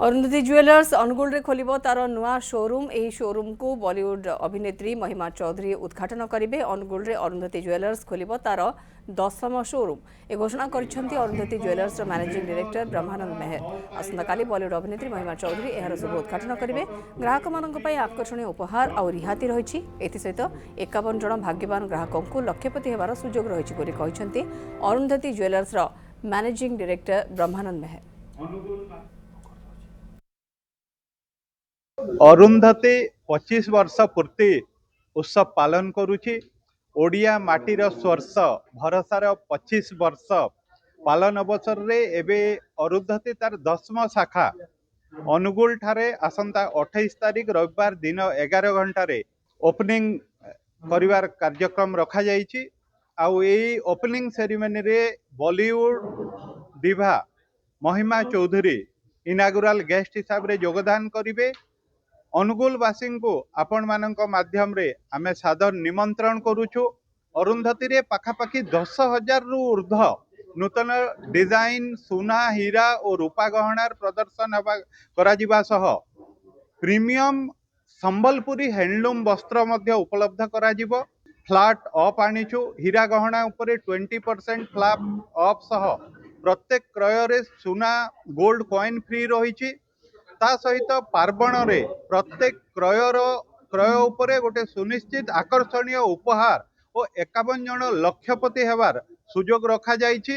Arundhati jewellers Angul रे खोलिबो तार नुआ शोरूम। एही शोरूम को बॉलीवुड अभिनेत्री महिमा चौधरी उद्घाटन करिवे। अनुगुल रे अरुंधति ज्वेलर्स खोलिबो तार 10म शोरूम। ए घोषणा करिसेंती अरुंधति ज्वेलर्स मैनेजिंग डायरेक्टर ब्रह्मानंद मेहर। आसंताकाली बॉलीवुड अभिनेत्री महिमा चौधरी एहार शुभ उद्घाटन करिवे। ग्राहक मानक पई आकर्षणीय उपहार और रिहाती रहिछि। एथि सहित 51 जन भाग्यवान ग्राहकंकु लक्षपति हेबार सुजोग रहिछि बोली कहिसेंती अरुंधति ज्वेलर्स रो मैनेजिंग डायरेक्टर ब्रह्मानंद मेहर। अरुंधति 25 वर्ष पूर्ति उत्सव पालन करुछि। ओडिया माटीर स्वर्ष भरसार 25 वर्ष पालन अवसर रे एबे अरुंधति तार 10म शाखा अनुगुल ठारे आसंता 28 तारिख रविवार दिन 11 घंटे ओपनिंग करिवार कार्यक्रम रखा जाइछि। आउ एई ओपनिंग सेरेमनी रे बॉलीवुड दिभा महिमा चौधरी इनागुराल गेस्ट हिसाब रे योगदान करिवे। अनुगुलवासी को आपण मानक माध्यम रे आमे सादर निमंत्रण करुछु। अरुंधति रे पाखापाखि 10,000 रु ऊर्ध नूतन डिजाइन सुना हीरा और रूपा गहनार प्रदर्शन करा सह प्रीमियम संबलपुरी हैंडलूम वस्त्र मध्य उपलब्ध करा जिवो। Flat of आनिछु। हीरा गहना उपरे 20% फ्लैट ऑफ सह प्रत्येक क्रय रे सुना गोल्ड कॉइन फ्री रहिछि। ता सहित पार्वण रे प्रत्येक क्रय उपरे गोटे सुनिश्चित आकर्षणीय उपहार और 51 जन लक्षपति हेबार सुजोग रखा जाइछि।